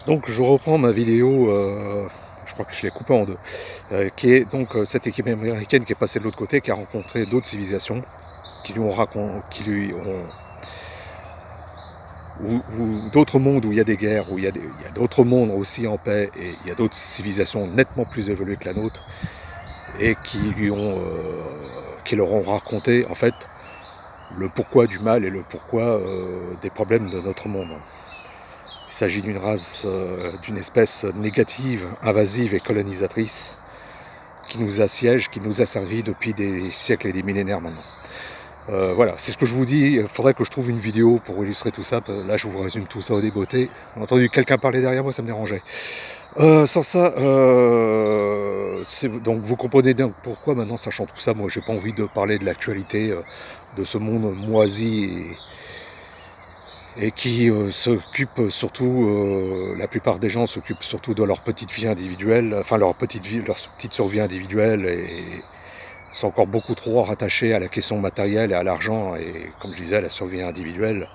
Donc je reprends ma vidéo, je crois que je l'ai coupée en deux, qui est donc cette équipe américaine qui est passée de l'autre côté, qui a rencontré d'autres civilisations, qui lui ont raconté, qui lui ont, ou d'autres mondes où il y a des guerres, où il y a d'autres mondes aussi en paix, et il y a d'autres civilisations nettement plus évoluées que la nôtre, et qui leur ont raconté en fait le pourquoi du mal et le pourquoi des problèmes de notre monde. Il s'agit d'une race, d'une espèce négative, invasive et colonisatrice qui nous assiège, qui nous a servi depuis des siècles et des millénaires maintenant. Voilà, c'est ce que je vous dis. Il faudrait que je trouve une vidéo pour illustrer tout ça. Là, je vous résume tout ça au débeauté. J'ai entendu quelqu'un parler derrière moi, ça me dérangeait. Sans ça, donc vous comprenez bien pourquoi maintenant, sachant tout ça, moi, j'ai pas envie de parler de l'actualité de ce monde moisi et qui s'occupe surtout, la plupart des gens s'occupent surtout de leur petite vie individuelle, enfin leur petite vie, leur petite survie individuelle, et sont encore beaucoup trop rattachés à la question matérielle et à l'argent, et comme je disais, à la survie individuelle.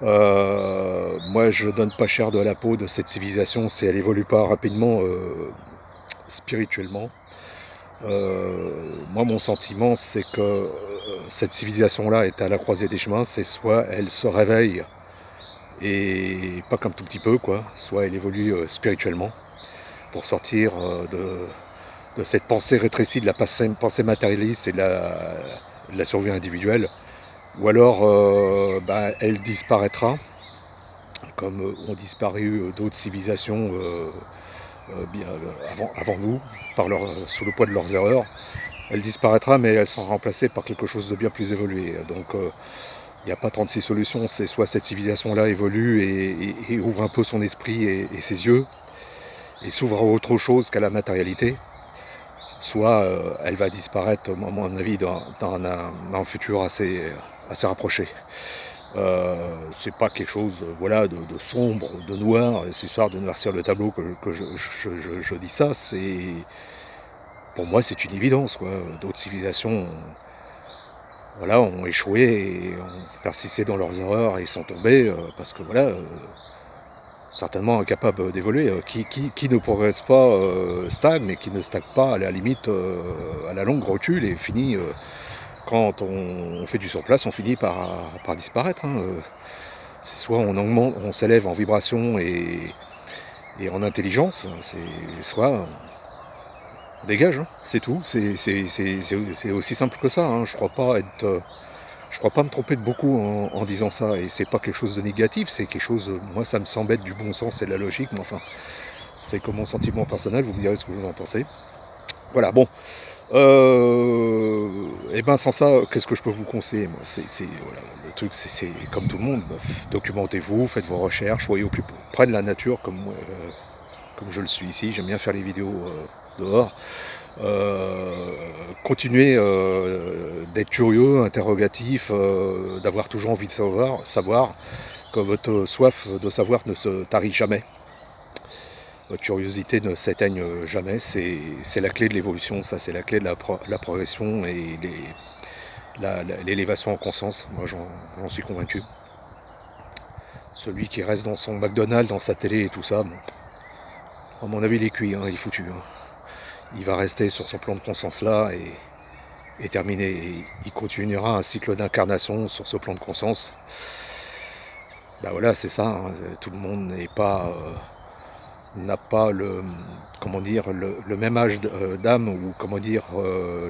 Moi, je donne pas cher de la peau de cette civilisation si elle évolue pas rapidement spirituellement. Moi, mon sentiment, c'est que cette civilisation-là est à la croisée des chemins. C'est soit elle se réveille et pas comme tout petit peu, quoi. Soit elle évolue spirituellement pour sortir de cette pensée rétrécie de la pensée matérialiste et de la survie individuelle. Ou alors, elle disparaîtra, comme ont disparu d'autres civilisations avant nous, sous le poids de leurs erreurs. Elle disparaîtra, mais elle sera remplacée par quelque chose de bien plus évolué. Donc, il n'y a pas 36 solutions, c'est soit cette civilisation-là évolue et ouvre un peu son esprit et ses yeux, et s'ouvre à autre chose qu'à la matérialité, soit elle va disparaître, à mon avis, dans un futur assez rapproché. C'est pas quelque chose de sombre, de noir, c'est histoire de noircir le tableau que je dis ça. Pour moi, c'est une évidence, quoi. D'autres civilisations ont échoué et ont persisté dans leurs erreurs et sont tombés parce que certainement incapables d'évoluer. Qui ne progresse pas stagne, et qui ne stagne pas à la limite à la longue recule et finit, quand on fait du surplace, on finit par disparaître. C'est soit on augmente, on s'élève en vibration et en intelligence, soit on dégage, c'est tout. C'est aussi simple que ça. Je crois pas me tromper de beaucoup en disant ça, et c'est pas quelque chose de négatif, c'est quelque chose, moi ça me semble être du bon sens et de la logique, mais enfin, c'est comme mon sentiment personnel, vous me direz ce que vous en pensez. Voilà, bon. Et ben sans ça, qu'est-ce que je peux vous conseiller, moi voilà, le truc, c'est comme tout le monde, documentez-vous, faites vos recherches, soyez au plus près de la nature, comme je le suis ici. J'aime bien faire les vidéos dehors. Continuez d'être curieux, interrogatif, d'avoir toujours envie de savoir que votre soif de savoir ne se tarit jamais. Votre curiosité ne s'éteigne jamais. C'est la clé de l'évolution, ça, c'est la clé de la progression et l'élévation en conscience. Moi, j'en suis convaincu. Celui qui reste dans son McDonald's, dans sa télé et tout ça, bon, à mon avis, il est cuit, il est foutu. Il va rester sur son plan de conscience là et terminer. Et il continuera un cycle d'incarnation sur ce plan de conscience. Ben voilà, c'est ça. Tout le monde n'a pas le même âge d'âme, ou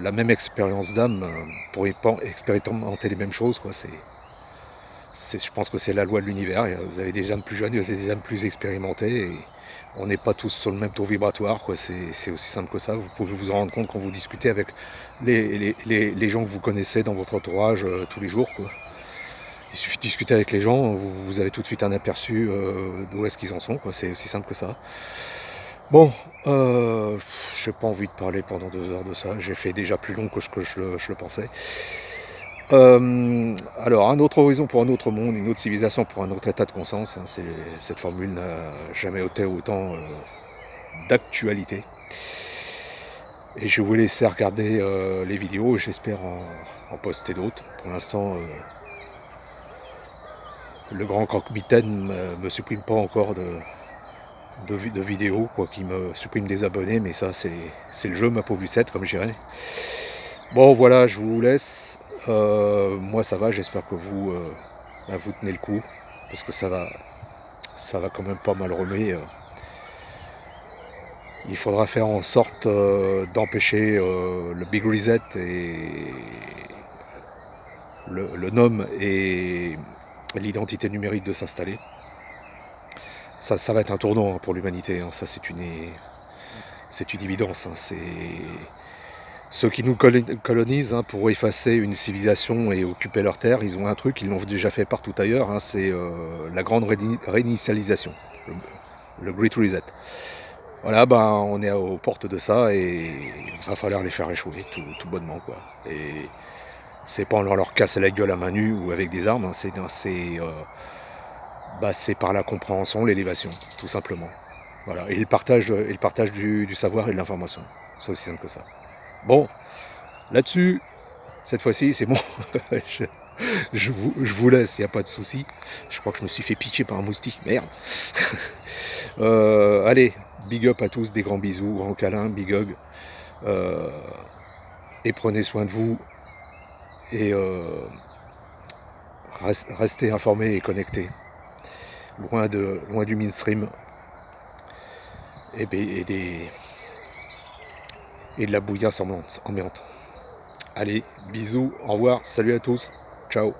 la même expérience d'âme pour expérimenter les mêmes choses, quoi. Je pense que c'est la loi de l'univers. Vous avez des âmes plus jeunes, vous avez des âmes plus expérimentées, et on n'est pas tous sur le même taux vibratoire, quoi. C'est aussi simple que ça. Vous pouvez vous en rendre compte quand vous discutez avec les gens que vous connaissez dans votre entourage tous les jours, quoi. Il suffit de discuter avec les gens, vous avez tout de suite un aperçu d'où est-ce qu'ils en sont, quoi. C'est aussi simple que ça. Bon, j'ai pas envie de parler pendant 2 heures de ça. J'ai fait déjà plus long que ce que je le pensais. Alors, un autre horizon pour un autre monde, une autre civilisation pour un autre état de conscience, cette formule n'a jamais été autant d'actualité. Et je vais vous laisser regarder les vidéos, j'espère en poster d'autres. Pour l'instant, le grand croque-mitaine me supprime pas encore de vidéos quoi, qui me suppriment des abonnés, mais ça c'est le jeu, ma pauvre Lucette, comme je dirais. Bon voilà, je vous laisse. Moi ça va, j'espère que vous, vous tenez le coup, parce que ça va quand même pas mal remuer. Il faudra faire en sorte d'empêcher le Big Reset et le nom et l'identité numérique de s'installer. Ça va être un tournant pour l'humanité, hein. Ça c'est une évidence, hein. Ceux qui nous colonisent, hein, pour effacer une civilisation et occuper leur terre, ils ont un truc, ils l'ont déjà fait partout ailleurs, hein, c'est la grande réinitialisation, le Great Reset. Voilà, ben, on est aux portes de ça et il va falloir les faire échouer tout bonnement, quoi. Et c'est pas en leur casser la gueule à main nue ou avec des armes, hein, c'est par la compréhension, l'élévation, tout simplement. Voilà, et le partage du savoir et de l'information. C'est aussi simple que ça. Bon, là-dessus, cette fois-ci, c'est bon. je, je vous laisse, il n'y a pas de souci. Je crois que je me suis fait piquer par un moustique. Merde. Allez, big up à tous, des grands bisous, grands câlins, big hug. Et prenez soin de vous. Et restez informés et connectés. Loin du mainstream. Et de la bouillasse ambiante. Allez, bisous, au revoir, salut à tous, ciao.